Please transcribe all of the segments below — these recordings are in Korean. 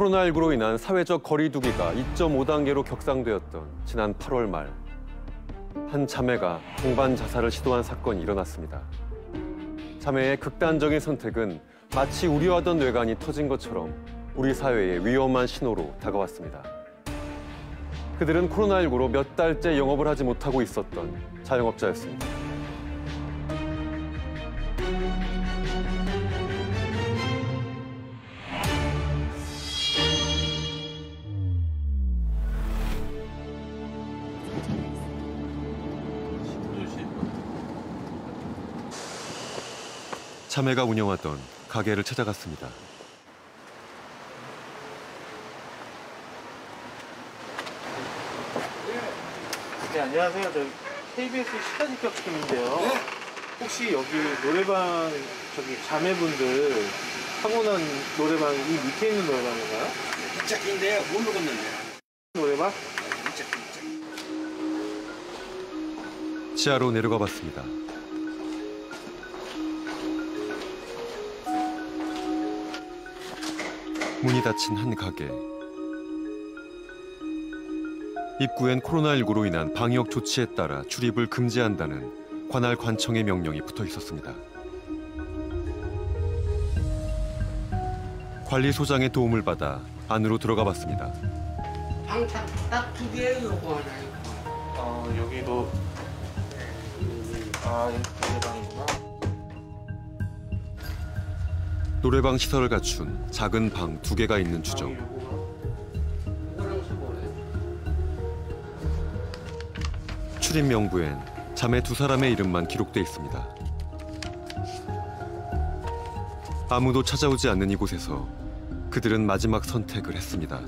코로나19로 인한 사회적 거리두기가 2.5단계로 격상되었던 지난 8월 말, 한 자매가 동반 자살을 시도한 사건이 일어났습니다. 자매의 극단적인 선택은 마치 우려하던 뇌관이 터진 것처럼 우리 사회에 위험한 신호로 다가왔습니다. 그들은 코로나19로 몇 달째 영업을 하지 못하고 있었던 자영업자였습니다. 자매가 운영하던 가게를 찾아갔습니다. 네, 안녕하세요. 저 KBS 시사직격팀인데요. 네? 혹시 여기 노래방 자매분들 하고 난 노래방 이 밑에 있는 노래방인가요? 이짝인데요. 뭘로 걷는데? 노래방? 이짝. 지하로 내려가 봤습니다. 문이 닫힌 한 가게. 입구엔 코로나19로 인한 방역 조치에 따라 출입을 금지한다는 관할 관청의 명령이 붙어 있었습니다. 관리소장의 도움을 받아 안으로 들어가 봤습니다. 방 딱 두 개예요, 요거 하나. 여기도 노래방이구나. 노래방 시설을 갖춘 작은 방 2개가 있는 주점. 출입 명부엔 자매 2사람의 이름만 기록돼 있습니다. 아무도 찾아오지 않는 이곳에서 그들은 마지막 선택을 했습니다.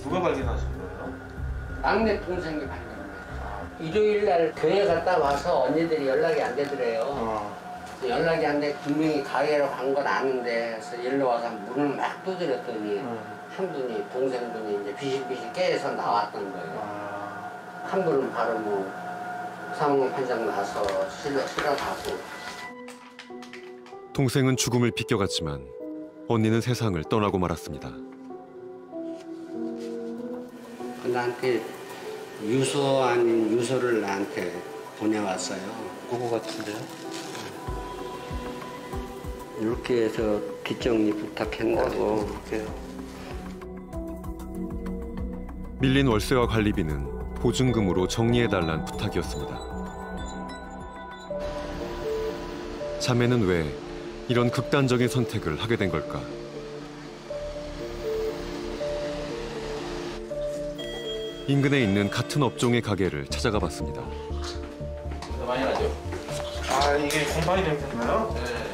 누가 발견하신 거예요? 막내 동생이 발견했어요. 일요일 날 교회 갔다 와서 언니들이 연락이 안 되더래요. 연락이 안 돼 분명히 가게로 간 건 아는데 그래서 일로 와서 문을 막 두드렸더니 한 분이 동생분이 이제 비실비실 깨서 나왔던 거예요. 한 분은 바로 사망 판정 나서 실어가고. 동생은 죽음을 비껴갔지만 언니는 세상을 떠나고 말았습니다. 나한테 유서 아닌 유서를 나한테 보내왔어요. 누구 같은데요? 이렇게 해서 뒷정리 부탁한다고. 밀린 월세와 관리비는 보증금으로 정리해달란 부탁이었습니다. 자매는 왜 이런 극단적인 선택을 하게 된 걸까? 인근에 있는 같은 업종의 가게를 찾아가 봤습니다. 많이 나죠? 이게 공방이 냄새인가요? 네.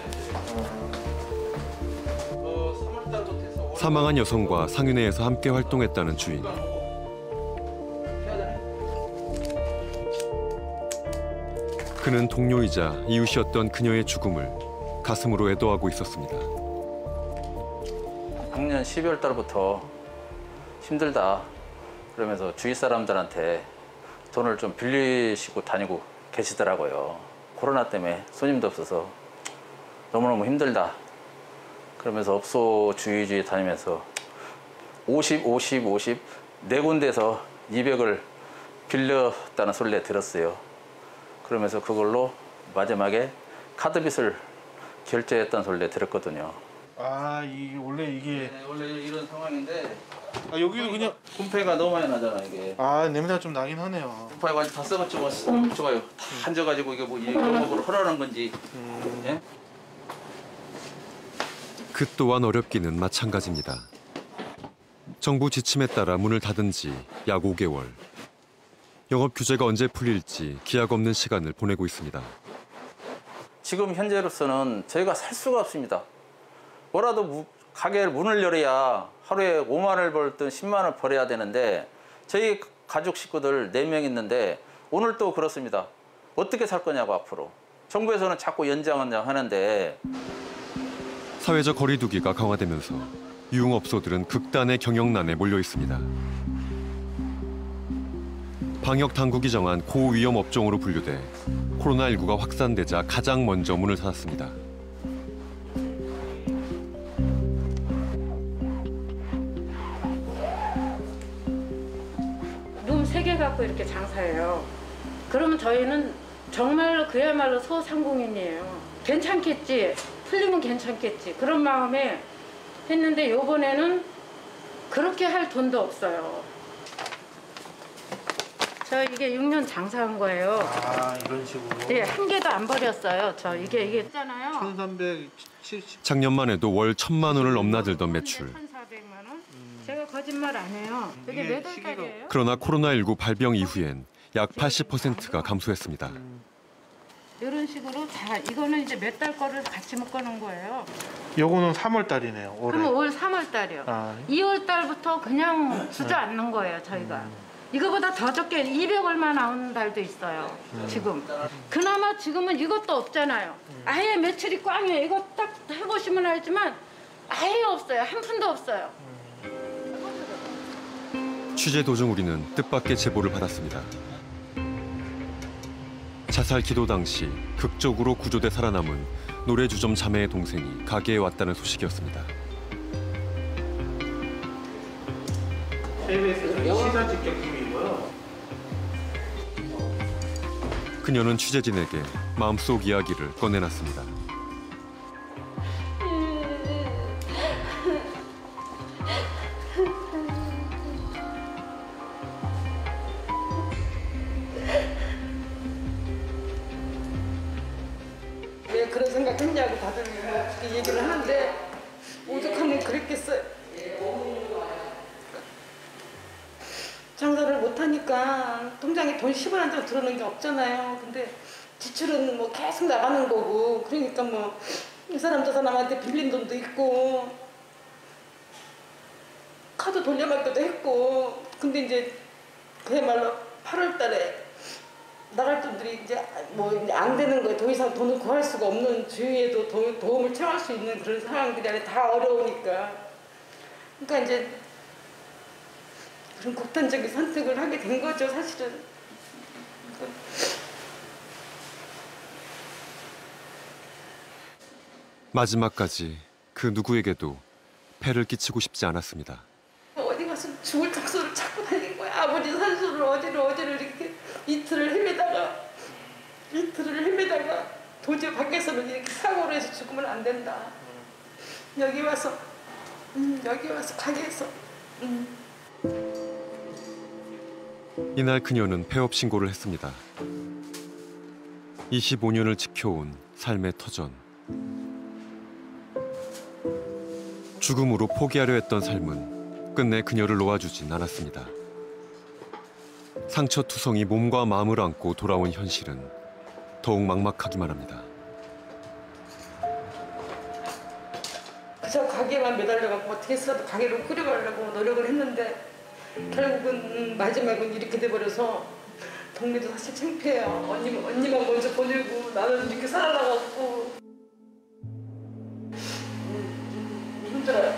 사망한 여성과 상윤회에서 함께 활동했다는 주인. 그는 동료이자 이웃이었던 그녀의 죽음을 가슴으로 애도하고 있었습니다. 작년 12월 달부터 힘들다 그러면서 주위 사람들한테 돈을 좀 빌리시고 다니고 계시더라고요. 코로나 때문에 손님도 없어서 너무너무 힘들다 그러면서 업소 주위주위 다니면서 50 네 군데에서 200을 빌렸다는 소리를 들었어요. 그러면서 그걸로 마지막에 카드빚을 결제했다는 소리를 들었거든요. 원래 이게 원래 이런 상황인데 여기도 그냥 분패가 너무 많이 나잖아 이게. 냄새가 좀 나긴 하네요. 분패가 완전 다 썩었죠. 좋아요. 다 앉아가지고 이게 뭐 영업으로 허락한 건지. 예? 그 또한 어렵기는 마찬가지입니다. 정부 지침에 따라 문을 닫은 지 약 5개월. 영업 규제가 언제 풀릴지 기약 없는 시간을 보내고 있습니다. 지금 현재로서는 저희가 살 수가 없습니다. 뭐라도 가게를 문을 열어야 하루에 5만 원을 벌든 10만 원을 벌어야 되는데 저희 가족 식구들 4명 있는데 오늘 또 그렇습니다. 어떻게 살 거냐고 앞으로. 정부에서는 자꾸 연장하는데 사회적 거리두기가 강화되면서 유흥업소들은 극단의 경영난에 몰려 있습니다. 방역 당국이 정한 고위험 업종으로 분류돼 코로나19가 확산되자 가장 먼저 문을 닫았습니다. 해갖고 이렇게 장사해요. 그러면 저희는 정말로 그야말로 소상공인이에요. 괜찮겠지, 틀리면 괜찮겠지 그런 마음에 했는데 요번에는 그렇게 할 돈도 없어요. 저 이게 6년 장사한 거예요. 아, 이런 식으로. 네, 한 개도 안 버렸어요. 저 이게 있잖아요. 1370. 작년만 해도 월 1,000만 원을 넘나들던 매출. 1,400만 원? 제가 거짓말 안 해요. 이게 이게 몇 월달이에요? 그러나 코로나19 발병 이후엔 약 80%가 감소했습니다. 이런 식으로 다 이거는 이제 몇 달 거를 같이 묶어놓은 거예요. 요거는 3월 달이네요. 올해. 그러면 올 3월 달이요. 아. 2월 달부터 그냥 주저앉는 거예요, 저희가. 이거보다 더 적게 200 얼마 나오는 달도 있어요, 지금. 그나마 지금은 이것도 없잖아요. 아예 매출이 꽝이에요. 이거 딱 해보시면 알지만 아예 없어요. 한 푼도 없어요. 취재 도중 우리는 뜻밖의 제보를 받았습니다. 자살 기도 당시 극적으로 구조돼 살아남은 노래주점 자매의 동생이 가게에 왔다는 소식이었습니다. KBS 시사 직격팀이고요. 그녀는 취재진에게 마음속 이야기를 꺼내놨습니다. 왜 그런 생각했냐고 다들 뭐 그렇게 얘기를 하는데 오죽하면 그랬겠어요. 장사를 못하니까 통장에 돈 10원 한 장 들어오는 게 없잖아요. 근데 지출은 뭐 계속 나가는 거고 그러니까 뭐 이 사람 저 사람한테 빌린 돈도 있고 카드 돌려막기도 했고 근데 이제 그야말로 8월 달에 나갈 돈들이 이제 뭐 안 되는 거예요. 더 이상 돈을 구할 수가 없는 주위에도 도움을 청할 수 있는 그런 상황들이 아니라 다 어려우니까. 그러니까 이제 그런 극단적인 선택을 하게 된 거죠, 사실은. 마지막까지 그 누구에게도 폐를 끼치고 싶지 않았습니다. 어디 가서 죽을 장소를 찾고 다닌 거야. 아버지 산소를 어디로 이렇게 이틀을 헤매다가 도저히 밖에서는 이렇게 사고로 해서 죽으면 안 된다. 여기 와서 가게에서 이날 그녀는 폐업 신고를 했습니다. 25년을 지켜온 삶의 터전. 죽음으로 포기하려 했던 삶은 끝내 그녀를 놓아주진 않았습니다. 상처투성이 몸과 마음을 안고 돌아온 현실은 더욱 막막하기만 합니다. 그저 가게만 매달려갖고 어떻게 해서라도 가게를 꾸려가려고 노력을 했는데 결국은 마지막은 이렇게 돼버려서 동네도 사실 창피해요. 언니만 먼저 보내고 나는 이렇게 살아나가고 힘들어요.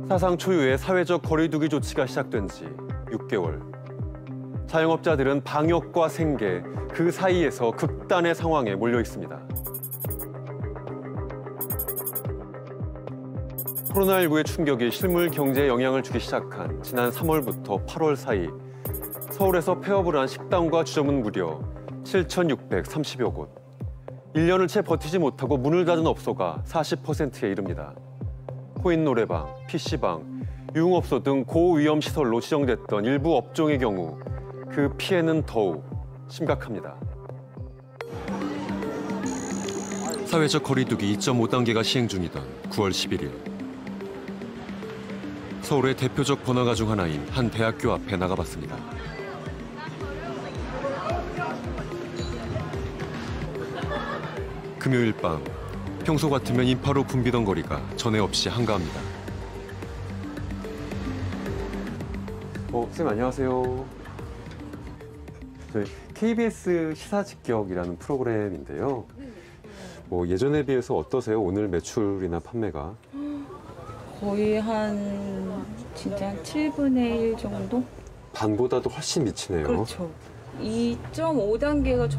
사상 초유의 사회적 거리두기 조치가 시작된 지 6개월. 자영업자들은 방역과 생계, 그 사이에서 극단의 상황에 몰려 있습니다. 코로나19의 충격이 실물 경제에 영향을 주기 시작한 지난 3월부터 8월 사이 서울에서 폐업을 한 식당과 주점은 무려 7,630여 곳. 1년을 채 버티지 못하고 문을 닫은 업소가 40%에 이릅니다. 코인 노래방, PC방, 유흥업소 등 고위험 시설로 지정됐던 일부 업종의 경우 그 피해는 더욱 심각합니다. 사회적 거리두기 2.5단계가 시행 중이던 9월 11일. 서울의 대표적 번화가 중 하나인 한 대학교 앞에 나가봤습니다. 금요일 밤, 평소 같으면 인파로 붐비던 거리가 전에 없이 한가합니다. 선생님 안녕하세요. 저희 KBS 시사직격이라는 프로그램인데요. 예전에 비해서 어떠세요? 오늘 매출이나 판매가? 거의 진짜 한 7분의 1 정도? 반보다도 훨씬 미치네요. 그렇죠. 2.5단계가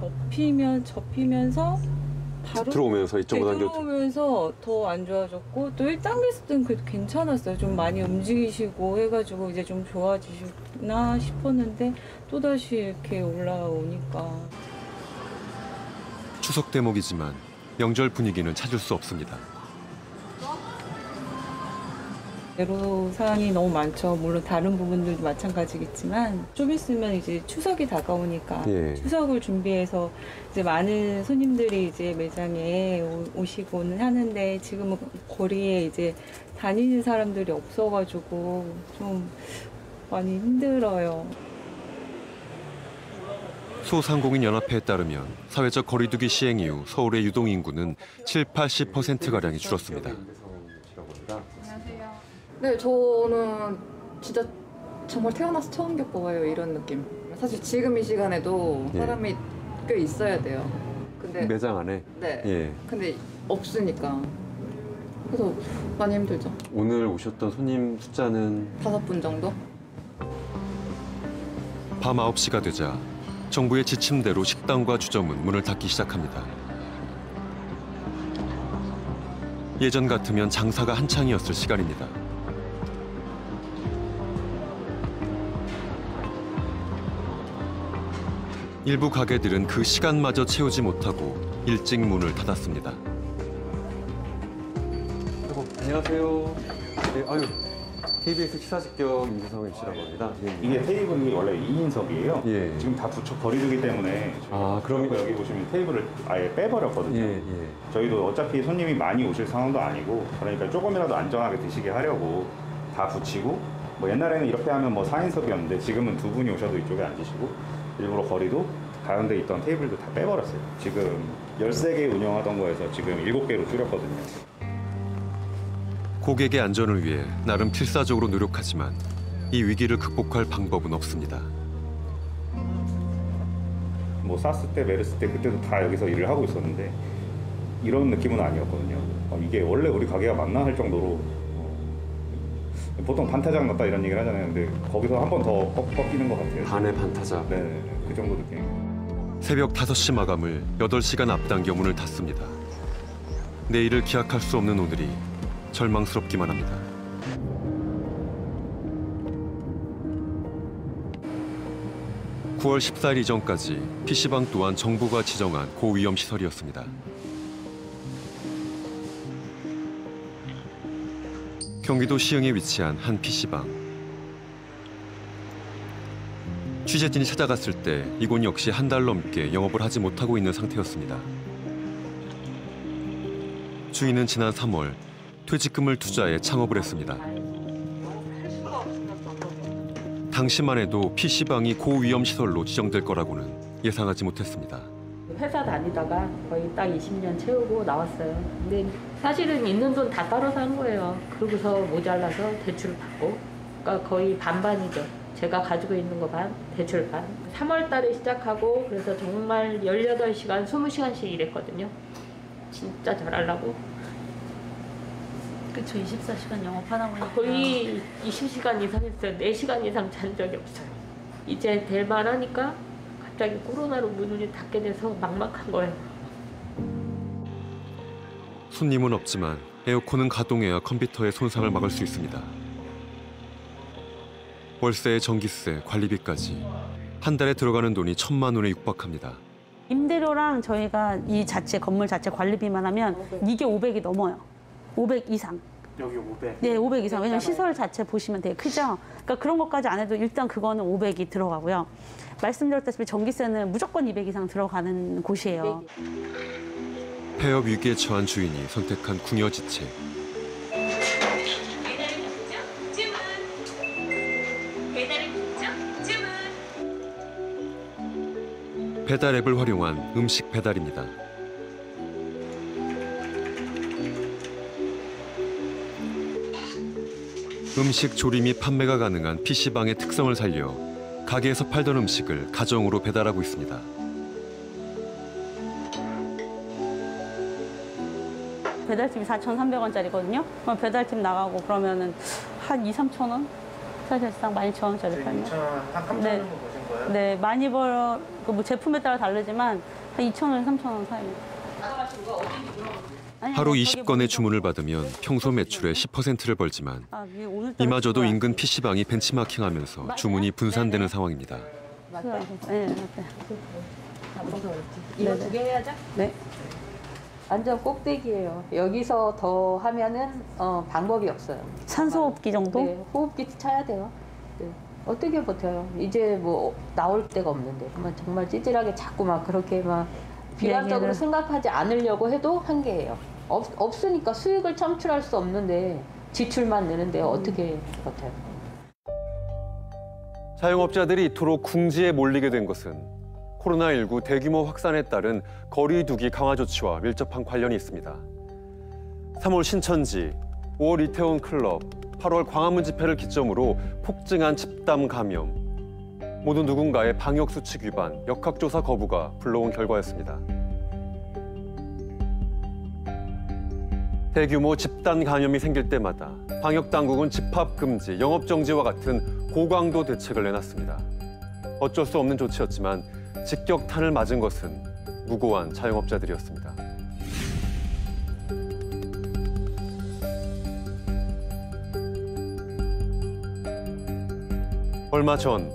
접히면서 바로 들어오면서 2.5단계로 들어오면서 더 안 좋아졌고 또 1단계 했을 땐 그래도 괜찮았어요. 좀 많이 움직이시고 해가지고 이제 좀 좋아지시나 싶었는데 또다시 이렇게 올라오니까. 추석 대목이지만 명절 분위기는 찾을 수 없습니다. 애로사항이 너무 많죠. 물론 다른 부분들도 마찬가지겠지만 좀 있으면 이제 추석이 다가오니까 예. 추석을 준비해서 이제 많은 손님들이 이제 매장에 오시고는 하는데 지금은 거리에 이제 다니는 사람들이 없어가지고 좀 많이 힘들어요. 소상공인연합회에 따르면 사회적 거리두기 시행 이후 서울의 유동 인구는 70~80%가량이 줄었습니다. 네, 저는 진짜 정말 태어나서 처음 겪어봐요, 이런 느낌. 사실 지금 이 시간에도 예. 사람이 꽤 있어야 돼요. 근데 매장 안에? 네. 예. 근데 없으니까. 그래서 많이 힘들죠. 오늘 오셨던 손님 숫자는 5분 정도? 밤 9시가 되자 정부의 지침대로 식당과 주점은 문을 닫기 시작합니다. 예전 같으면 장사가 한창이었을 시간입니다. 일부 가게들은 그 시간마저 채우지 못하고 일찍 문을 닫았습니다. 안녕하세요. 네, 아유, KBS 시사직격 임재성 MC라고 합니다. 예, 이게 테이블이 원래 2인석이에요. 예. 지금 다 붙여 버리기 때문에 그럼 여기 보시면 테이블을 아예 빼버렸거든요. 예. 저희도 어차피 손님이 많이 오실 상황도 아니고 그러니까 조금이라도 안전하게 드시게 하려고 다 붙이고 뭐 옛날에는 이렇게 하면 뭐 4인석이었는데 지금은 2분이 오셔도 이쪽에 앉으시고 일부러 거리도 가운데 있던 테이블도 다 빼버렸어요. 지금 13개 운영하던 거에서 지금 7개로 줄였거든요. 고객의 안전을 위해 나름 필사적으로 노력하지만 이 위기를 극복할 방법은 없습니다. 뭐 사스 때, 메르스 때 그때도 다 여기서 일을 하고 있었는데 이런 느낌은 아니었거든요. 이게 원래 우리 가게가 맞나 할 정도로 보통 반타작 났다 이런 얘기를 하잖아요. 근데 거기서 한 번 더 꺾이는 것 같아요. 반의 반타작. 네, 그 정도 느낌. 새벽 5시 마감을 8시간 앞당겨 문을 닫습니다. 내일을 기약할 수 없는 오늘이 절망스럽기만 합니다. (9월 14일) 이전까지 PC방 또한 정부가 지정한 고위험 시설이었습니다. 경기도 시흥에 위치한 한 PC방. 취재진이 찾아갔을 때 이곳 역시 한 달 넘게 영업을 하지 못하고 있는 상태였습니다. 주인은 지난 3월 퇴직금을 투자해 창업을 했습니다. 당시만 해도 PC방이 고위험 시설로 지정될 거라고는 예상하지 못했습니다. 회사 다니다가 거의 딱 20년 채우고 나왔어요. 근데 사실은 있는 돈 다 따로 산 거예요. 그러고서 모자라서 대출 받고, 그러니까 거의 반반이죠. 제가 가지고 있는 거 반, 대출 반. 3월 달에 시작하고 그래서 정말 18시간, 20시간씩 일했거든요. 진짜 잘하려고. 그쵸, 24시간 영업하다 보니까 거의 20시간 이상 했어요. 4시간 이상 잔 적이 없어요. 이제 될 만하니까 갑자기 코로나로 문을 닫게 돼서 막막한 거예요. 손님은 없지만 에어컨은 가동해야 컴퓨터의 손상을 막을 수 있습니다. 월세에 전기세, 관리비까지 한 달에 들어가는 돈이 1,000만 원에 육박합니다. 임대료랑 저희가 이 자체 건물 자체 관리비만 하면 이게 500이 넘어요. 500 이상. 여기 500? 네, 500 이상. 왜냐면 시설 자체 보시면 되게 크죠? 그러니까 그런 것까지 안 해도 일단 그거는 500이 들어가고요. 말씀드렸다시피 전기세는 무조건 200 이상 들어가는 곳이에요. 폐업 위기에 처한 주인이 선택한 궁여지책. 배달 앱을 활용한 음식 배달입니다. 음식 조리 및 판매가 가능한 PC방의 특성을 살려 가게에서 팔던 음식을 가정으로 배달하고 있습니다. 배달팁이 4,300원짜리거든요. 그럼 배달팁 나가고 그러면은 한 2~3,000원? 사실상 12,000원짜리 팔면. 2,000원, 한 3,000원 네. 정도 보신 거예요? 네, 많이 벌어, 뭐 제품에 따라 다르지만 한 2,000원, 3,000원 사이에. 하루 20건의 주문을 받으면 평소 매출의 10%를 벌지만 이마저도 인근 PC방이 벤치마킹하면서 주문이 분산되는 상황입니다. 이거 2개 해야죠? 네. 완전 꼭대기예요. 여기서 더 하면은 방법이 없어요. 산소호흡기 정도? 네, 호흡기 쳐야 돼요. 네. 어떻게 버텨요? 이제 뭐 나올 데가 없는데 정말 찌질하게 자꾸 막 그렇게 막 비관적으로 생각하지 않으려고 해도 한계예요. 없으니까 수익을 창출할 수 없는데 지출만 내는데 어떻게 버텨요? 자영업자들이 이토록 궁지에 몰리게 된 것은 코로나19 대규모 확산에 따른 거리 두기 강화 조치와 밀접한 관련이 있습니다. 3월 신천지, 5월 이태원 클럽, 8월 광화문 집회를 기점으로 폭증한 집단 감염. 모두 누군가의 방역 수칙 위반, 역학조사 거부가 불러온 결과였습니다. 대규모 집단 감염이 생길 때마다 방역 당국은 집합 금지, 영업 정지와 같은 고강도 대책을 내놨습니다. 어쩔 수 없는 조치였지만 직격탄을 맞은 것은 무고한 자영업자들이었습니다. 얼마 전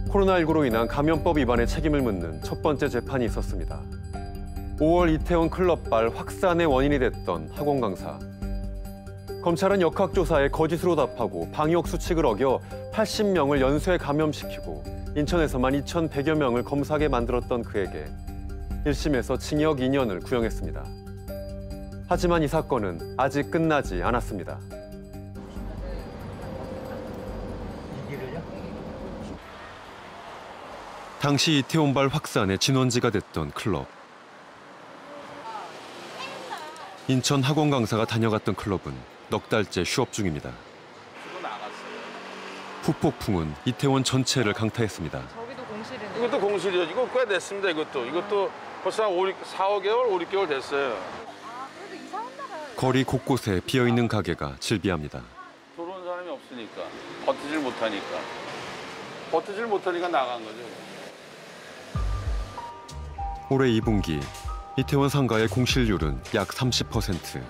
코로나19로 인한 감염법 위반의 책임을 묻는 첫 번째 재판이 있었습니다. 5월 이태원 클럽발 확산의 원인이 됐던 학원 강사. 검찰은 역학조사에 거짓으로 답하고 방역 수칙을 어겨 80명을 연쇄 감염시키고 인천에서만 2,100여 명을 검사하게 만들었던 그에게 1심에서 징역 2년을 구형했습니다. 하지만 이 사건은 아직 끝나지 않았습니다. 당시 이태원발 확산의 진원지가 됐던 클럽. 인천 학원 강사가 다녀갔던 클럽은 넉 달째 휴업 중입니다. 후폭풍은 이태원 전체를 강타했습니다. 저기도 공실이네. 이것도 공실이요. 이거 꽤 됐습니다. 이것도 벌써 한 4, 5개월, 5, 6개월 됐어요. 그래도 이상한 나라요. 거리 곳곳에 비어있는 가게가 즐비합니다. 들어온 사람이 없으니까, 버티질 못하니까 나간 거죠. 올해 2분기 이태원 상가의 공실률은 약 30%.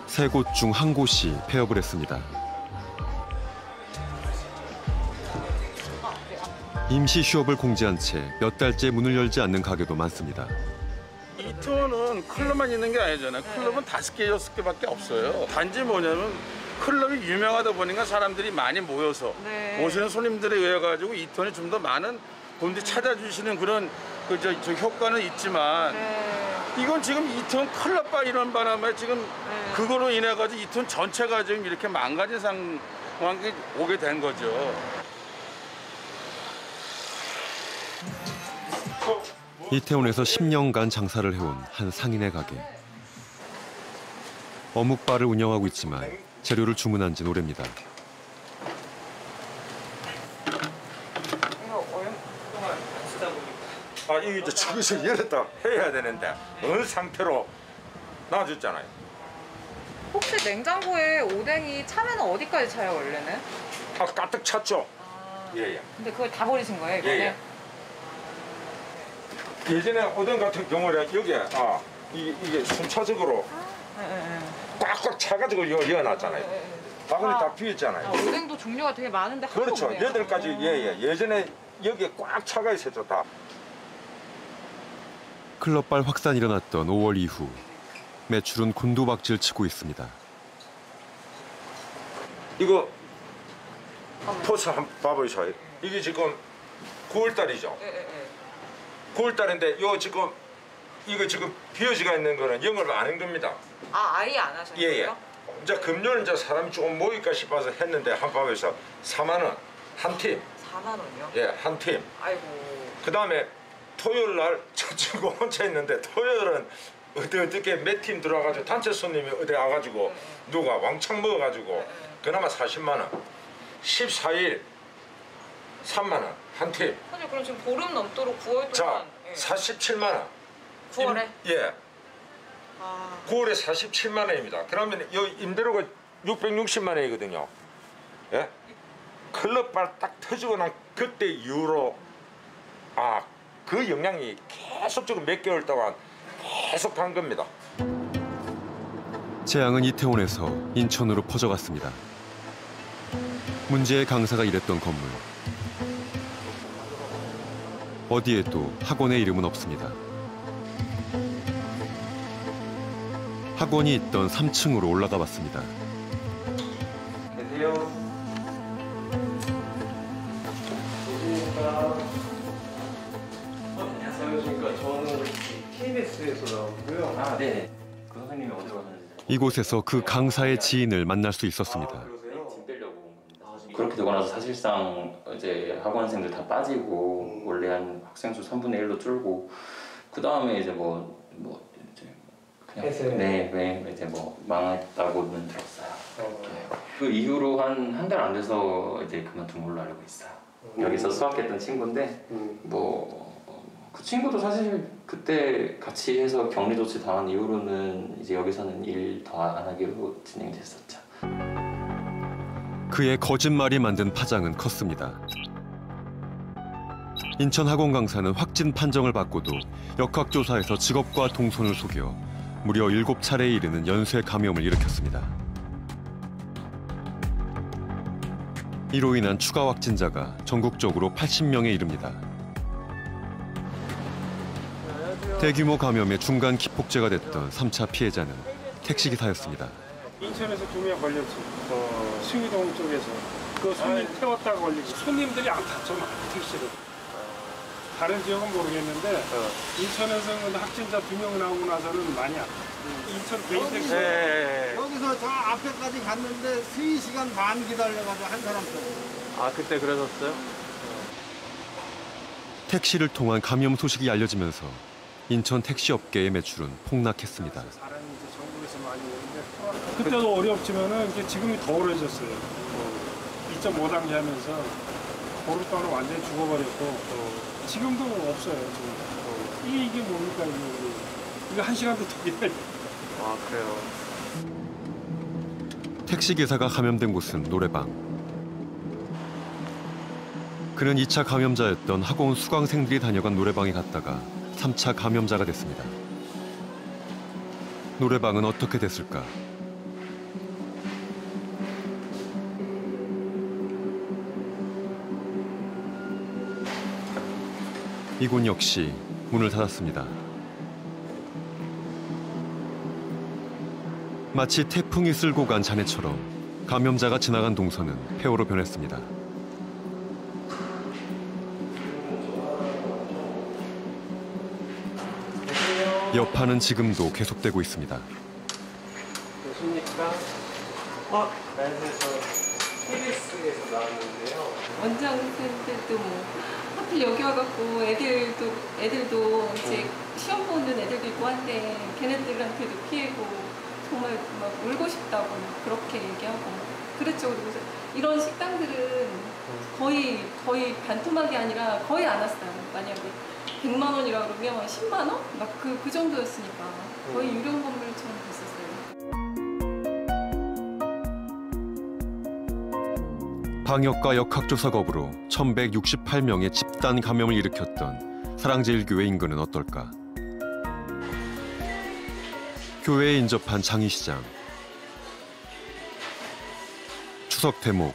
세 곳 중 한 곳이 폐업을 했습니다. 임시 휴업을 공지한 채 몇 달째 문을 열지 않는 가게도 많습니다. 이태원은 클럽만 있는 게 아니잖아요. 클럽은 5개, 6개밖에 없어요. 단지 뭐냐면 클럽이 유명하다 보니까 사람들이 많이 모여서 오시는 손님들에 의해 가지고 이태원이 좀 더 많은 분들이 찾아주시는 그런 저 효과는 있지만 이건 지금 이태원 클럽발 이런 바람에 지금 그거로 인해 가지고 이태원 전체가 지금 이렇게 망가진 상황이 오게 된 거죠. 이태원에서 10년간 장사를 해온 한 상인의 가게. 어묵바를 운영하고 있지만 재료를 주문한 지는 오래입니다. 이게 이제 저기서 열었다 해야 되는데 어느 상태로 놔줬잖아요. 혹시 냉장고에 오뎅이 차면 어디까지 차요 원래는? 가득 찼죠. 예예. 근데 그걸 다 버리신 거예요 이번에? 예전에 오뎅 같은 경우는 여기에 이게 순차적으로 꽉꽉 차가지고 이어놨잖아요. 바구니 다 비었잖아요. 오뎅도 종류가 되게 많은데 그렇죠. 8가지 예전에 여기에 꽉 차가 있었죠 다. 클럽발 확산이 일어났던 5월 이후 매출은 곤두박질 치고 있습니다. 이거 포스 한번 봐보세요. 이게 지금 9월달이죠. 9월달인데 이거 지금 비어지가 있는 거는 영업을 안 한 겁니다. 아예 안 하셨어요? 예예. 이제 금요일 이제 사람이 조금 모일까 싶어서 했는데 한밥에서 4만 원 한 팀. 4만 원이요? 예, 한 팀. 아이고. 그 다음에 토요일 날 저 친구 혼자 있는데 토요일은 어떻게 몇 팀 들어와가지고 단체 손님이 어디 와가지고 누가 왕창 먹어가지고 그나마 40만 원. 14일 3만 원 한 팀. 사실 그럼 지금 보름 넘도록 9월 동안. 자, 47만 원. 9월에? 예. 9월에 47만 원입니다. 그러면 여기 임대료가 660만 원이거든요. 예? 클럽발 딱 터지고 난 그때 이후로 그 영향이 계속적으로 몇 개월 동안 계속 간 겁니다. 재앙은 이태원에서 인천으로 퍼져갔습니다. 문제의 강사가 일했던 건물. 어디에도 학원의 이름은 없습니다. 학원이 있던 3층으로 올라가 봤습니다. 계세요. 안녕하십니까. 저는 KBS에서 나오고요. 아, 네. 그 선생님이 어디로 가셨는지. 이곳에서 그 강사의 지인을 만날 수 있었습니다. 그렇게 되고 나서 사실상 이제 학원생들 다 빠지고 원래 한 학생 수 3분의 1로 줄고 그 다음에 이제 뭐 이제 그냥 네 이제 뭐 망했다고는 들었어요. 그 이후로 한 달 안 돼서 이제 그만둔 걸로 알고 있어요. 여기서 수학했던 친구인데 뭐 그 친구도 사실 그때 같이 해서 격리 조치 당한 이후로는 이제 여기서는 일 더 안 하기로 진행됐었죠. 그의 거짓말이 만든 파장은 컸습니다. 인천 학원 강사는 확진 판정을 받고도 역학조사에서 직업과 동선을 속여 무려 7차례에 이르는 연쇄 감염을 일으켰습니다. 이로 인한 추가 확진자가 전국적으로 80명에 이릅니다. 대규모 감염의 중간 기폭제가 됐던 3차 피해자는 택시기사였습니다. 인천에서 2명 걸렸어. 숭이동 쪽에서. 그 손님 태웠다가 걸리고 손님들이 안 탔죠, 택시를. 다른 지역은 모르겠는데 인천에서는 확진자 2명 나오고 나서는 많이 안 탔어요. 인천 개인 택시. 여기서 저 앞에까지 갔는데 3시간 반 기다려가지고 한 사람 탔어요. 아, 그때 그러셨어요? 택시를 통한 감염 소식이 알려지면서 인천 택시업계의 매출은 폭락했습니다. 사람이 이제 전국에서 많이 오는데 그때도 어렵지만은 이제 지금이 더 어려졌어요. 2.5단계 하면서 보름동안 완전히 죽어버렸고 지금도 없어요. 지금. 이게 뭡니까 이거 1시간도 더 기다려. 아, 그래요. 택시기사가 감염된 곳은 노래방. 그는 2차 감염자였던 학원 수강생들이 다녀간 노래방에 갔다가 3차 감염자가 됐습니다. 노래방은 어떻게 됐을까? 이곳 역시 문을 닫았습니다. 마치 태풍이 쓸고 간 잔해처럼 감염자가 지나간 동선은 폐허로 변했습니다. 여파는 지금도 계속되고 있습니다. 계십니까? 안녕하세요. KBS에서 나왔는데요. 원장 선생님들도 뭐 하필 여기 와갖고 애들도 이제 시험 보는 애들도 있고 한데 걔네들한테도 피해고 정말 막 울고 싶다고 그렇게 얘기하고 그랬죠. 그래서 이런 식당들은 거의 반토막이 아니라 거의 안 왔어요. 만약에 100만 원이라 그러면 10만 원? 막 그 정도였으니까 거의 유령 건물처럼 됐었어요. 방역과 역학조사 거부로 1168명의 집단 감염을 일으켰던 사랑제일교회 인근은 어떨까? 교회에 인접한 장의시장. 추석 대목,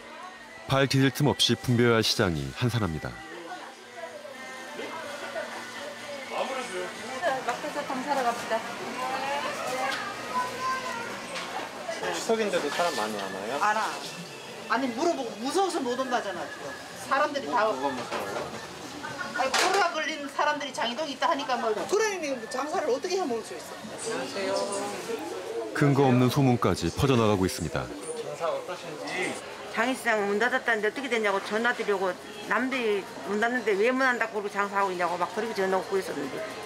발 디딜 틈 없이 붐벼야 할 시장이 한산합니다. 막대사탕 사러 갑시다. 추석인데도 사람 많이 안 와요? 안 와. 아니 물어보고 무서워서 못 온다잖아 지금. 사람들이 다. 뭐가 무서워요? 아니 코로나 걸린 사람들이 장이동에 있다 하니까 뭐 그러니 장사를 어떻게 해 먹을 수 있어? 안녕하세요. 근거 없는 소문까지 퍼져나가고 있습니다. 장사 어떠신지? 장의시장 문 닫았다는데 어떻게 됐냐고 전화드리고 남들이 문 닫는데 왜 문 닫는다고 그러고 장사하고 있냐고 막 그렇게 전화 오고 있었는데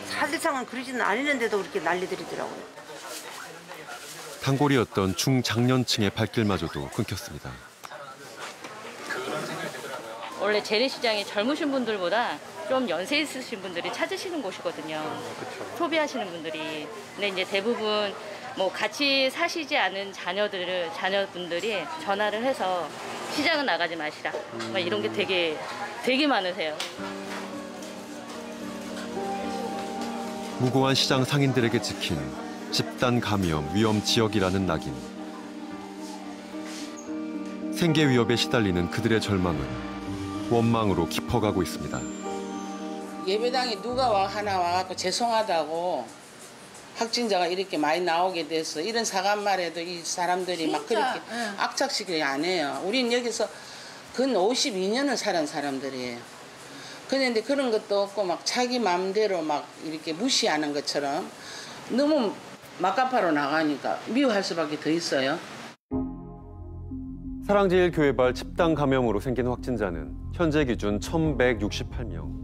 사실상은 그러지는 않았는데도 그렇게 난리들이더라고요. 단골이었던 중장년층의 발길마저도 끊겼습니다. 원래 재래시장이 젊으신 분들보다 좀 연세 있으신 분들이 찾으시는 곳이거든요. 소비하시는 분들이. 근데 이제 대부분 뭐 같이 사시지 않은 자녀분들이 전화를 해서 시장은 나가지 마시라. 막 이런 게 되게 많으세요. 무고한 시장 상인들에게 찍힌 집단 감염 위험 지역이라는 낙인. 생계 위협에 시달리는 그들의 절망은 원망으로 깊어가고 있습니다. 예배당에 누가 하나 와갖고 죄송하다고 확진자가 이렇게 많이 나오게 돼서 이런 사과만 해도 이 사람들이 막 그렇게 악착시키게 안 해요. 우린 여기서 근 52년을 살은 사람들이에요. 그런데 그런 것도 없고 막 자기 마음대로 막 이렇게 무시하는 것처럼 너무 막가파로 나가니까 미워할 수밖에 더 있어요. 사랑제일교회발 집단 감염으로 생긴 확진자는 현재 기준 1,168명.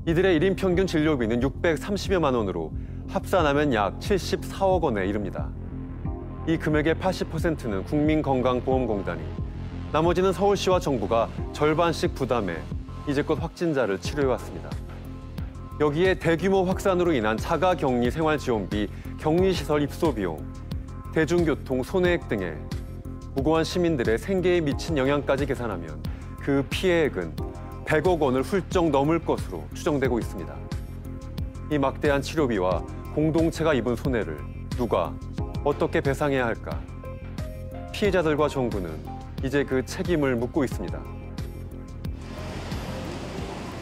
이들의 1인 평균 진료비는 630여만 원으로 합산하면 약 74억 원에 이릅니다. 이 금액의 80%는 국민건강보험공단이, 나머지는 서울시와 정부가 절반씩 부담해 이제껏 확진자를 치료해왔습니다. 여기에 대규모 확산으로 인한 자가격리 생활지원비, 격리시설 입소비용, 대중교통 손해액 등의 무고한 시민들의 생계에 미친 영향까지 계산하면 그 피해액은 100억 원을 훌쩍 넘을 것으로 추정되고 있습니다. 이 막대한 치료비와 공동체가 입은 손해를 누가 어떻게 배상해야 할까? 피해자들과 정부는 이제 그 책임을 묻고 있습니다.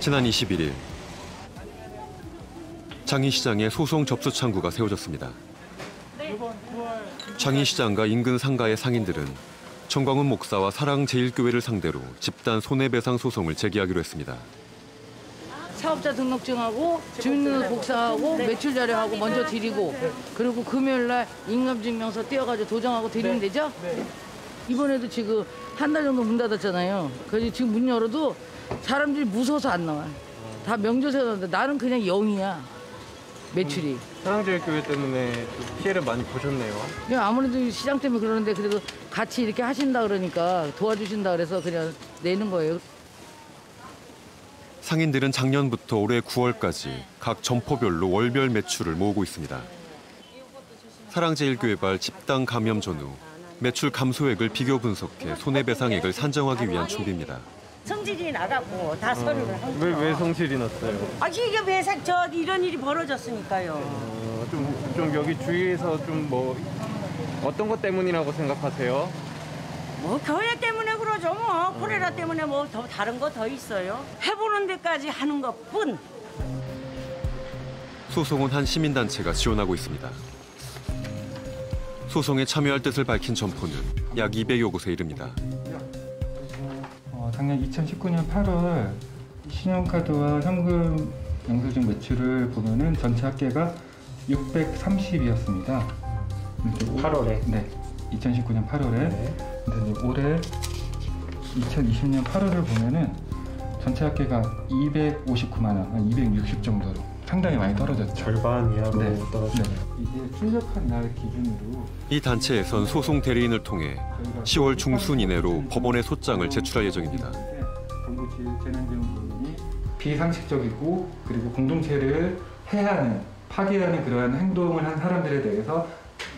지난 21일 장희시장에 소송 접수 창구가 세워졌습니다. 장희시장과 인근 상가의 상인들은 정광훈 목사와 사랑제일교회를 상대로 집단 손해배상 소송을 제기하기로 했습니다. 사업자 등록증하고 주민등록 복사하고 매출 자료하고 먼저 드리고 그리고 금요일날 인감증명서 떼어가지고 도장하고 드리면 되죠? 이번에도 지금 한 달 정도 문 닫았잖아요. 그래서 지금 문 열어도 사람들이 무서워서 안 나와요. 다 명절에 나오는데 나는 그냥 0이야. 매출이. 사랑제일교회 때문에 피해를 많이 보셨네요. 그냥 아무래도 시장 때문에 그러는데 그래도 같이 이렇게 하신다 그러니까 도와주신다 그래서 그냥 내는 거예요. 상인들은 작년부터 올해 9월까지 각 점포별로 월별 매출을 모으고 있습니다. 사랑제일교회발 집단 감염 전후 매출 감소액을 비교 분석해 손해배상액을 산정하기 위한 준비입니다. 성질이 나가고 다 서류를 한 거죠. 왜 성질이 났어요? 이게 왜 이런 일이 벌어졌으니까요. 좀 여기 주위에서 좀 뭐 어떤 것 때문이라고 생각하세요? 뭐 교회 때문에 그러죠. 뭐 코레라 때문에 뭐 더 다른 거 더 있어요. 해보는 데까지 하는 것뿐. 소송은 한 시민단체가 지원하고 있습니다. 소송에 참여할 뜻을 밝힌 점포는 약 200여 곳에 이릅니다. 작년 2019년 8월 신용카드와 현금 영수증 매출을 보면은 전체 합계가 630이었습니다. 8월에? 네, 2019년 8월에. 네. 근데 올해 2020년 8월을 보면은 전체 합계가 259만 원, 한 260 정도로 상당히 많이 떨어졌죠. 절반 이하로 떨어졌네요. 이게 출력한 날 기준으로 이 단체에선 소송 대리인을 통해 10월 중순 이내로 법원에 소장을 제출할 예정입니다. 정부재난지원금이 비상식적이고 그리고 공동체를 해하는, 파괴하는 그러한 행동을 한 사람들에 대해서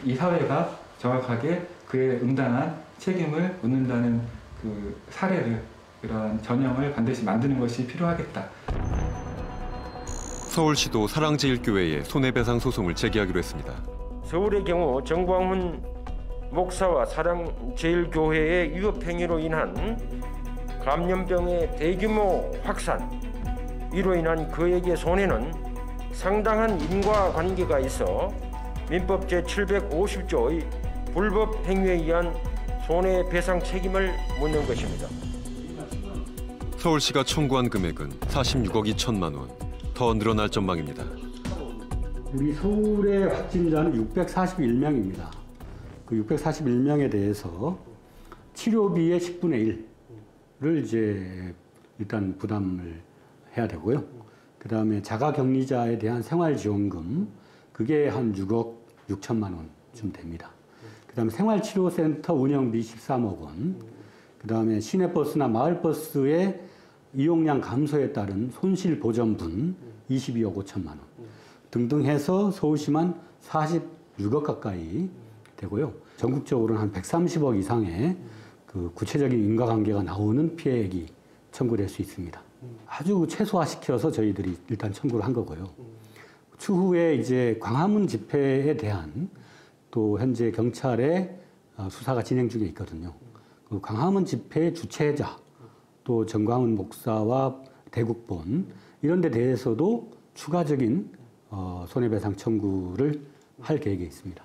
이 사회가 정확하게 그에 응당한 책임을 묻는다는 그 사례를, 그러한 전형을 반드시 만드는 것이 필요하겠다. 서울시도 사랑제일교회에 손해배상 소송을 제기하기로 했습니다. 서울의 경우 정광훈 목사와 사랑제일교회의 위협행위로 인한 감염병의 대규모 확산, 이로 인한 그에게 손해는 상당한 인과관계가 있어 민법 제750조의 불법 행위에 의한 손해배상 책임을 묻는 것입니다. 서울시가 청구한 금액은 46억 2천만 원, 더 늘어날 전망입니다. 우리 서울의 확진자는 641명입니다. 그 641명에 대해서 치료비의 10분의 1을 이제 일단 부담을 해야 되고요. 그다음에 자가격리자에 대한 생활지원금, 그게 한 6억 6천만 원쯤 됩니다. 그다음에 생활치료센터 운영비 13억 원, 그다음에 시내버스나 마을버스의 이용량 감소에 따른 손실보전분 22억 5천만 원 등등 해서 서울시만 46억 가까이 되고요. 전국적으로는 한 130억 이상의 그 구체적인 인과관계가 나오는 피해액이 청구될 수 있습니다. 아주 최소화시켜서 저희들이 일단 청구를 한 거고요. 추후에 이제 광화문 집회에 대한 또 현재 경찰의 수사가 진행 중에 있거든요. 그 광화문 집회 주최자 또 정광훈 목사와 대국본 이런 데 대해서도 추가적인 손해배상 청구를 할 계획에 있습니다.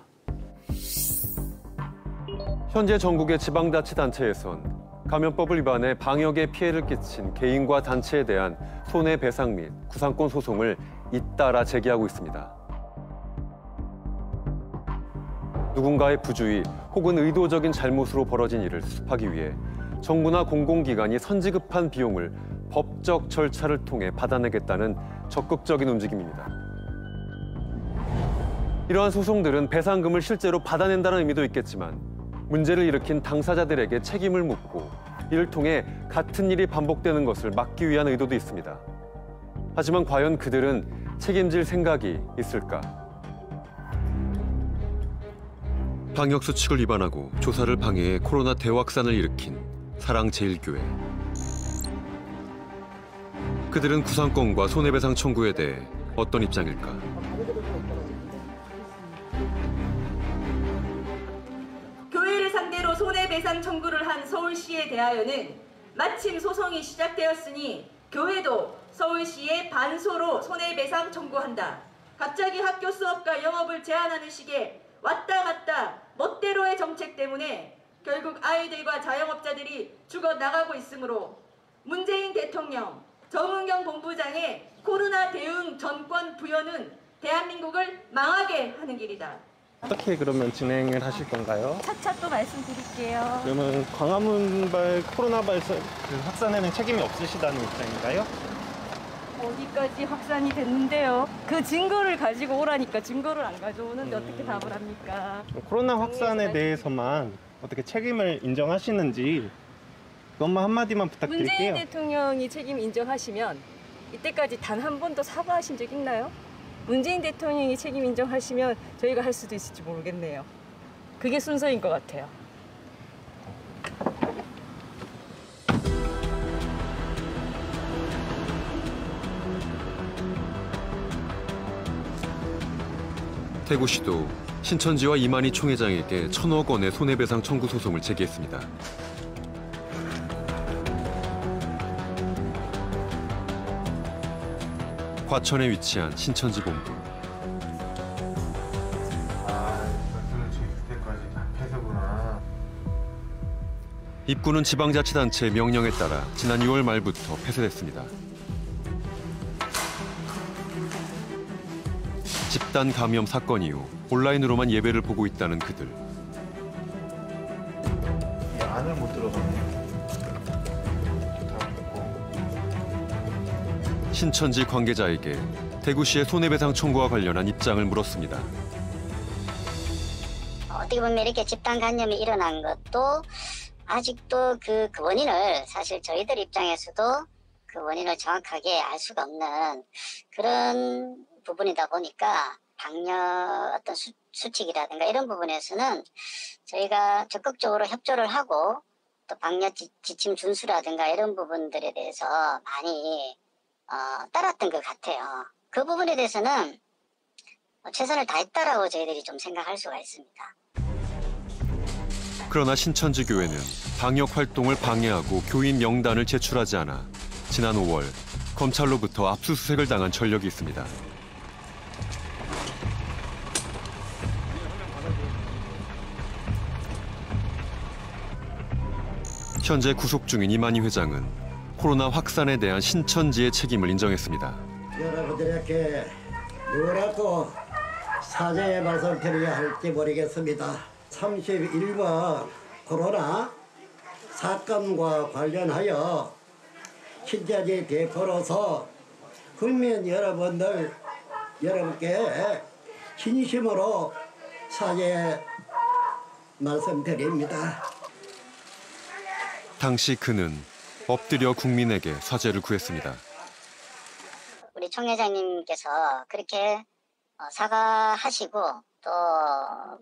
현재 전국의 지방자치단체에선 감염법을 위반해 방역에 피해를 끼친 개인과 단체에 대한 손해배상 및 구상권 소송을 잇따라 제기하고 있습니다. 누군가의 부주의 혹은 의도적인 잘못으로 벌어진 일을 수습하기 위해 정부나 공공기관이 선지급한 비용을 법적 절차를 통해 받아내겠다는 적극적인 움직임입니다. 이러한 소송들은 배상금을 실제로 받아낸다는 의미도 있겠지만 문제를 일으킨 당사자들에게 책임을 묻고 이를 통해 같은 일이 반복되는 것을 막기 위한 의도도 있습니다. 하지만 과연 그들은 책임질 생각이 있을까? 방역수칙을 위반하고 조사를 방해해 코로나 대확산을 일으킨 사랑제일교회. 그들은 구상권과 손해배상 청구에 대해 어떤 입장일까? 교회를 상대로 손해배상 청구를 한 서울시에 대하여는 마침 소송이 시작되었으니 교회도 서울시에 반소로 손해배상 청구한다. 갑자기 학교 수업과 영업을 제한하는 식의 왔다 갔다 멋대로의 정책 때문에 결국 아이들과 자영업자들이 죽어나가고 있으므로 문재인 대통령, 정은경 본부장의 코로나 대응 전권 부여는 대한민국을 망하게 하는 길이다. 어떻게 그러면 진행을 하실 건가요? 차차 또 말씀드릴게요. 그러면 광화문발 코로나 확산에는 책임이 없으시다는 입장인가요? 어디까지 확산이 됐는데요. 그 증거를 가지고 오라니까 증거를 안 가져오는데 어떻게 답을 합니까? 코로나 확산에 대해서만 어떻게 책임을 인정하시는지 그것만 한마디만 부탁드릴게요. 문재인 대통령이 책임 인정하시면 이때까지 단 한 번도 사과하신 적 있나요? 문재인 대통령이 책임 인정하시면 저희가 할 수도 있을지 모르겠네요. 그게 순서인 것 같아요. 대구시도 신천지와 이만희 총회장에게 1,000억 원의 손해배상 청구 소송을 제기했습니다. 과천에 위치한 신천지 본부. 입구는 지방자치단체의 명령에 따라 지난 6월 말부터 폐쇄됐습니다. 집단 감염 사건 이후 온라인으로만 예배를 보고 있다는 그들. 안을 못 들어가네. 신천지 관계자에게 대구시의 손해배상 청구와 관련한 입장을 물었습니다. 어떻게 보면 이렇게 집단 감염이 일어난 것도 아직도 그 원인을 사실 저희들 입장에서도 그 원인을 정확하게 알 수가 없는 그런 부분이다 보니까 방역 어떤 수칙이라든가 이런 부분에서는 저희가 적극적으로 협조를 하고 또 방역 지침 준수라든가 이런 부분들에 대해서 많이 따랐던 것 같아요. 그 부분에 대해서는 최선을 다했다라고 저희들이 좀 생각할 수가 있습니다. 그러나 신천지 교회는 방역 활동을 방해하고 교인 명단을 제출하지 않아 지난 5월 검찰로부터 압수수색을 당한 전력이 있습니다. 현재 구속 중인 이만희 회장은 코로나 확산에 대한 신천지의 책임을 인정했습니다. 여러분들에게 뭐라고 사죄의 말씀을 드려야 할지 모르겠습니다. 31번 코로나 사건과 관련하여 신천지 대표로서 국민 여러분께 진심으로 사죄 말씀드립니다. 당시 그는 엎드려 국민에게 사죄를 구했습니다. 우리 총 회장님께서 그렇게 사과하시고 또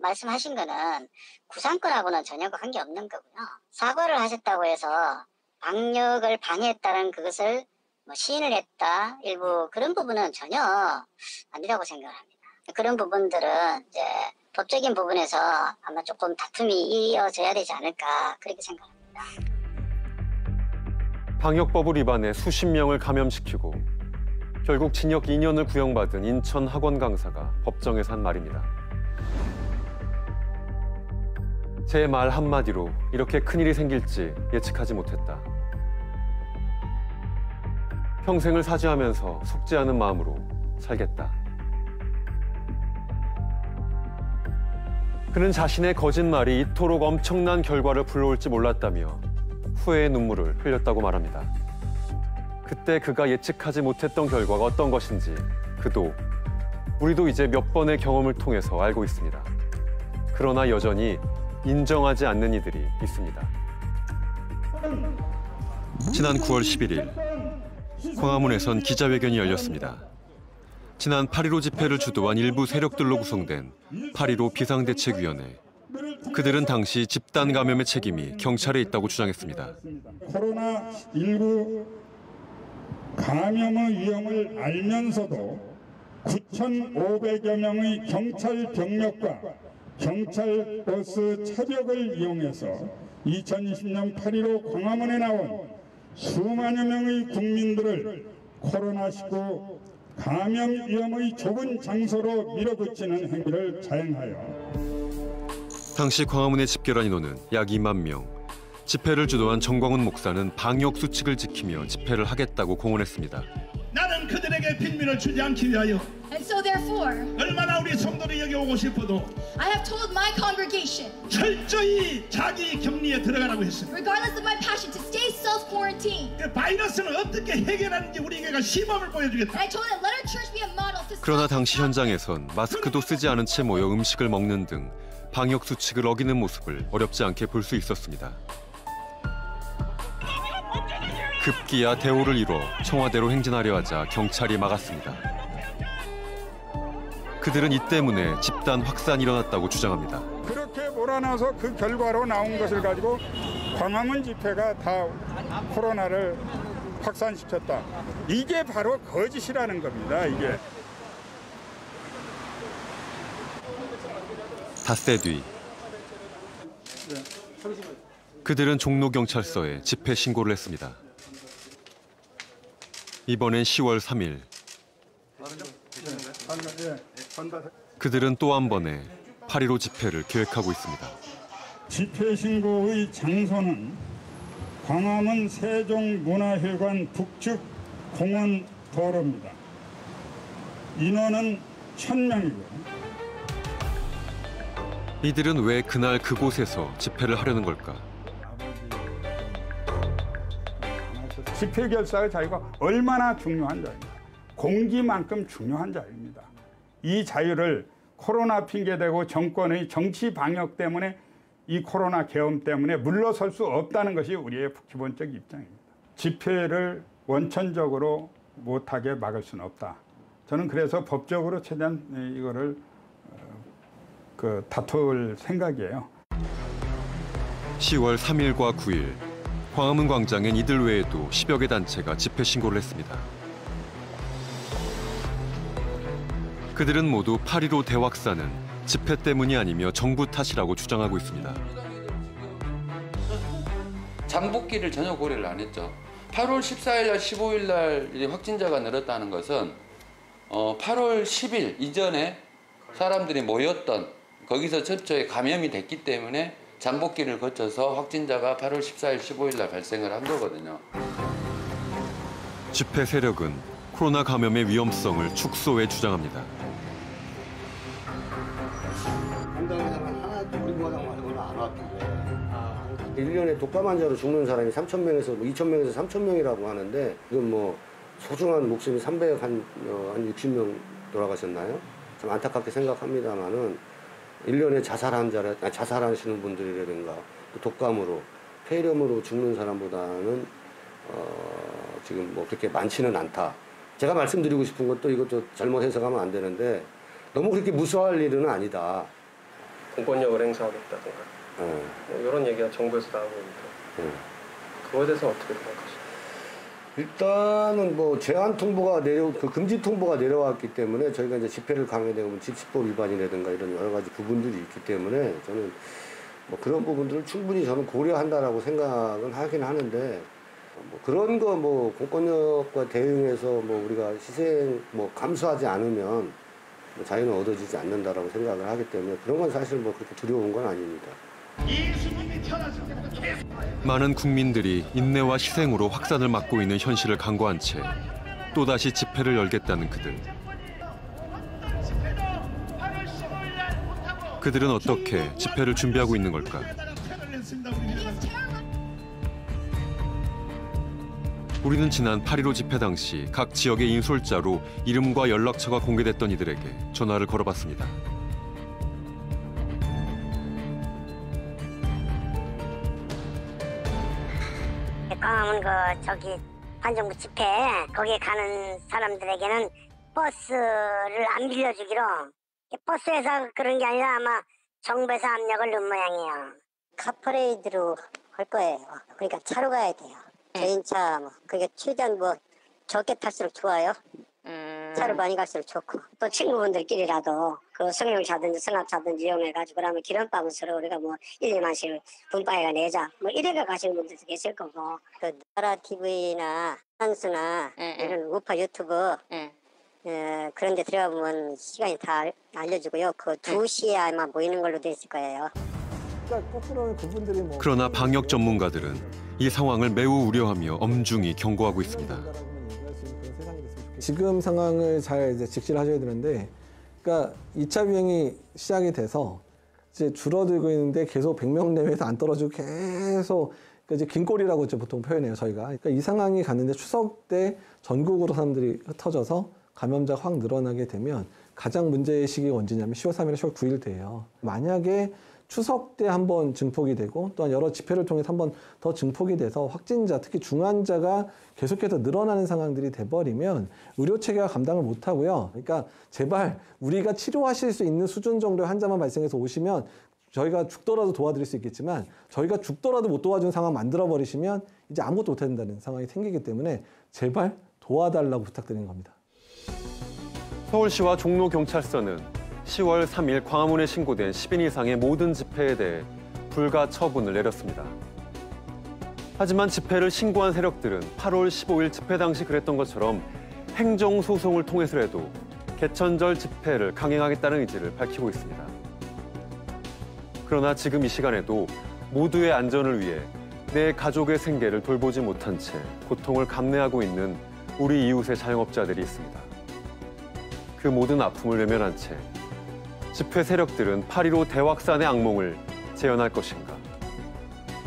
말씀하신 거는 구상권하고는 전혀 관계없는 거고요. 사과를 하셨다고 해서 방역을 방해했다는 그것을 뭐 시인을 했다 일부 그런 부분은 전혀 아니라고 생각을 합니다. 그런 부분들은 이제 법적인 부분에서 아마 조금 다툼이 이어져야 되지 않을까 그렇게 생각합니다. 방역법을 위반해 수십 명을 감염시키고 결국 징역 2년을 구형받은 인천 학원 강사가 법정에서 한 말입니다. 제 말 한마디로 이렇게 큰일이 생길지 예측하지 못했다. 평생을 사죄하면서 속지 않은 마음으로 살겠다. 그는 자신의 거짓말이 이토록 엄청난 결과를 불러올지 몰랐다며 후회의 눈물을 흘렸다고 말합니다. 그때 그가 예측하지 못했던 결과가 어떤 것인지 그도 우리도 이제 몇 번의 경험을 통해서 알고 있습니다. 그러나 여전히 인정하지 않는 이들이 있습니다. 지난 9월 11일 광화문에선 기자회견이 열렸습니다. 지난 8.15 집회를 주도한 일부 세력들로 구성된 8.15 비상대책위원회. 그들은 당시 집단 감염의 책임이 경찰에 있다고 주장했습니다. 코로나19 감염의 위험을 알면서도 9,500여 명의 경찰 병력과 경찰 버스 차벽을 이용해서 2020년 8.15 광화문에 나온 수만여 명의 국민들을 코로나19 감염 위험의 좁은 장소로 밀어붙이는 행위를 자행하여 당시 광화문에 집결한 인원은 약 2만 명. 집회를 주도한 정광훈 목사는 방역 수칙을 지키며 집회를 하겠다고 공언했습니다. 나는 그들에게 빈민을 주지 않기 위하여 And so therefore, 얼마나 우리 성도를 여기 오고 싶어도 I have told my congregation, 철저히 자기 격리에 들어가라고 했습니다. regardless of my passion, to stay self-quarantined. 그 바이러스는 어떻게 해결하는지 우리에게 시범을 보여주겠다. And I told them, let our church be a model for 그러나 당시 현장에선 마스크도 쓰지 않은 채 모여 음식을 먹는 등 방역 수칙을 어기는 모습을 어렵지 않게 볼 수 있었습니다. 급기야 대오를 이뤄 청와대로 행진하려 하자 경찰이 막았습니다. 그들은 이 때문에 집단 확산이 일어났다고 주장합니다. 그렇게 몰아넣어서 그 결과로 나온 것을 가지고 광화문 집회가 다 코로나를 확산시켰다. 이게 바로 거짓이라는 겁니다. 이게. 닷새 뒤 그들은 종로경찰서에 집회 신고를 했습니다. 이번엔 10월 3일 그들은 또 한 번의 8.15 집회를 계획하고 있습니다. 집회 신고의 장소는 광화문 세종문화회관 북측 공원 도로입니다. 인원은 1,000명이고요. 이들은 왜 그날 그곳에서 집회를 하려는 걸까? 집회 결사의 자유가 얼마나 중요한 자유입니다. 공기만큼 중요한 자유입니다. 이 자유를 코로나 핑계대고 정권의 정치 방역 때문에 이 코로나 계엄 때문에 물러설 수 없다는 것이 우리의 기본적 입장입니다. 집회를 원천적으로 못하게 막을 수는 없다. 저는 그래서 법적으로 최대한 이거를 다툴 생각이에요. 10월 3일과 9일 광화문 광장엔 이들 외에도 10여 개 단체가 집회 신고를 했습니다. 그들은 모두 8.15 대확산은 집회 때문이 아니며 정부 탓이라고 주장하고 있습니다. 장복기를 전혀 고려를 안 했죠. 8월 14일 날 15일 날 확진자가 늘었다는 것은 8월 10일 이전에 사람들이 모였던 거기서 접촉에 감염이 됐기 때문에 장복기를 거쳐서 확진자가 8월 14일, 15일 날 발생을 한 거거든요. 집회 세력은 코로나 감염의 위험성을 축소해 주장합니다. 담당자는 하나도 우리 모양 말고는 안 왔던데 1년에 독감 환자로 죽는 사람이 3,000명에서 2,000명에서 3,000명이라고 하는데 이건 뭐 소중한 목숨이 300한 60명 돌아가셨나요? 참 안타깝게 생각합니다만은 1년에 자살하시는 분들이라든가 독감으로 폐렴으로 죽는 사람보다는 지금 뭐 그렇게 많지는 않다. 제가 말씀드리고 싶은 것도 이것도 잘못 해석하면 안 되는데 너무 그렇게 무서워할 일은 아니다. 공권력을 행사하겠다든가 뭐 이런 얘기가 정부에서 나오고 있는데 그거에 대해서 어떻게 생각하십니까? 일단은 뭐 제한 통보가 그 금지 통보가 내려왔기 때문에 저희가 이제 집회를 가게 되면 집시법 위반이라든가 이런 여러 가지 부분들이 있기 때문에 저는 뭐 그런 부분들을 충분히 저는 고려한다라고 생각은 하긴 하는데 뭐 그런 거 뭐 공권력과 대응해서 뭐 우리가 희생 뭐 감수하지 않으면 뭐 자유는 얻어지지 않는다라고 생각을 하기 때문에 그런 건 사실 뭐 그렇게 두려운 건 아닙니다. 많은 국민들이 인내와 희생으로 확산을 막고 있는 현실을 간과한 채 또다시 집회를 열겠다는 그들. 그들은 어떻게 집회를 준비하고 있는 걸까? 우리는 지난 8.15 집회 당시 각 지역의 인솔자로 이름과 연락처가 공개됐던 이들에게 전화를 걸어봤습니다. 광화문 반정부 집회 거기에 가는 사람들에게는 버스를 안 빌려주기로 버스에서 그런 게 아니라 아마 정부에서 압력을 넣은 모양이에요. 카퍼레이드로 할 거예요. 그러니까 차로 가야 돼요. 개인차 그게 최대한 적게 탈수록 좋아요. 차로 많이 갈수록 좋고 또 친구분들끼리라도 그 승용차든지 승합차든지 이용해가지고 그러면 기름값은 서로 우리가 1, 2만씩 분파해가 내자 이래가 가시는 분들도 계실 거고 그 나라 TV나 한수나 이런 우파 유튜브 그런 데 들어가 보면 시간이 다 알려주고요. 그 2시에 아마 모이는 걸로 돼 있을 거예요. 그러나 방역 전문가들은 이 상황을 매우 우려하며 엄중히 경고하고 있습니다. 지금 상황을 잘 이제 직시를 하셔야 되는데, 그러니까 2차 유행이 시작이 돼서 이제 줄어들고 있는데 계속 100명 내외에서 안 떨어지고 계속 이제 긴 꼬리라고 이제 보통 표현해요, 저희가. 그러니까 이 상황이 갔는데 추석 때 전국으로 사람들이 흩어져서 감염자가 확 늘어나게 되면 가장 문제의 시기가 언제냐면 10월 3일에 10월 9일 돼요. 만약에 추석 때 한번 증폭이 되고 또한 여러 집회를 통해서 한번 더 증폭이 돼서 확진자, 특히 중환자가 계속해서 늘어나는 상황들이 돼버리면 의료체계가 감당을 못하고요. 그러니까 제발 우리가 치료하실 수 있는 수준 정도의 환자만 발생해서 오시면 저희가 죽더라도 도와드릴 수 있겠지만 저희가 죽더라도 못 도와주는 상황 만들어버리시면 이제 아무것도 못한다는 상황이 생기기 때문에 제발 도와달라고 부탁드리는 겁니다. 서울시와 종로경찰서는 10월 3일 광화문에 신고된 10인 이상의 모든 집회에 대해 불가 처분을 내렸습니다. 하지만 집회를 신고한 세력들은 8월 15일 집회 당시 그랬던 것처럼 행정소송을 통해서라도 개천절 집회를 강행하겠다는 의지를 밝히고 있습니다. 그러나 지금 이 시간에도 모두의 안전을 위해 내 가족의 생계를 돌보지 못한 채 고통을 감내하고 있는 우리 이웃의 자영업자들이 있습니다. 그 모든 아픔을 외면한 채 집회 세력들은 8.15 대확산의 악몽을 재현할 것인가?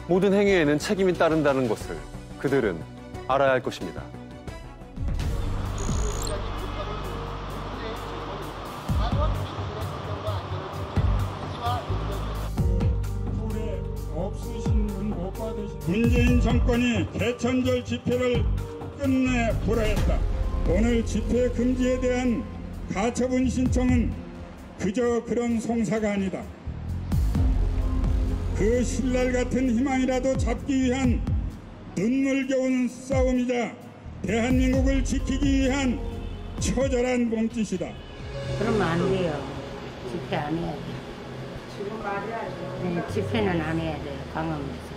모든 행위에는 책임이 따른다는 것을 그들은 알아야 할 것입니다. 문재인 정권이 개천절 집회를 끝내 불허했다. 오늘 집회 금지에 대한 가처분 신청은 그저 그런 송사가 아니다. 그 신랄 같은 희망이라도 잡기 위한 눈물겨운 싸움이자 대한민국을 지키기 위한 처절한 몸짓이다. 그러면 안 돼요. 집회 안 해야 돼요. 네, 집회는 안 해야 돼요. 광화문에서.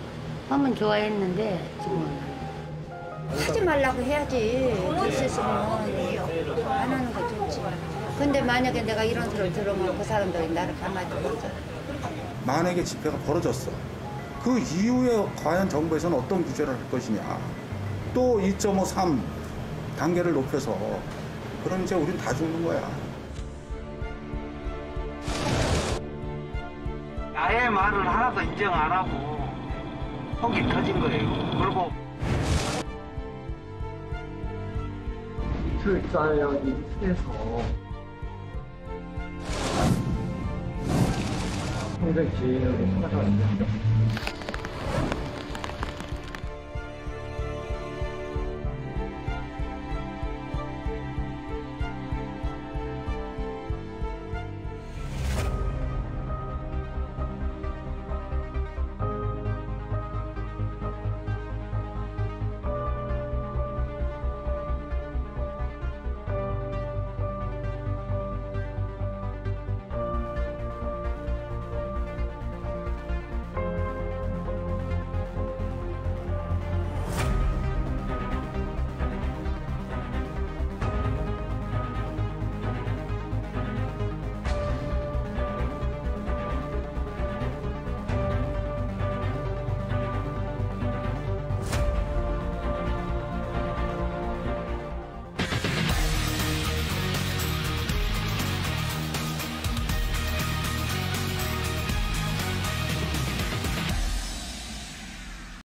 하면 좋아했는데 지금은 안 해요. 하지 말라고 해야지. 있었으면 안 하는 거 좋지. 근데 만약에 내가 이런 소리를 들으면 그 사람들이 나를 가만히 두겠잖아. 만약에 집회가 벌어졌어. 그 이후에 과연 정부에서는 어떤 규제를 할 것이냐. 또 2.5, 3 단계를 높여서 그럼 이제 우린 다 죽는 거야. 나의 말을 하나도 인정 안 하고 속이 터진 거예요. 그리고 출산량이 세서 평생 지인을 찾아왔는데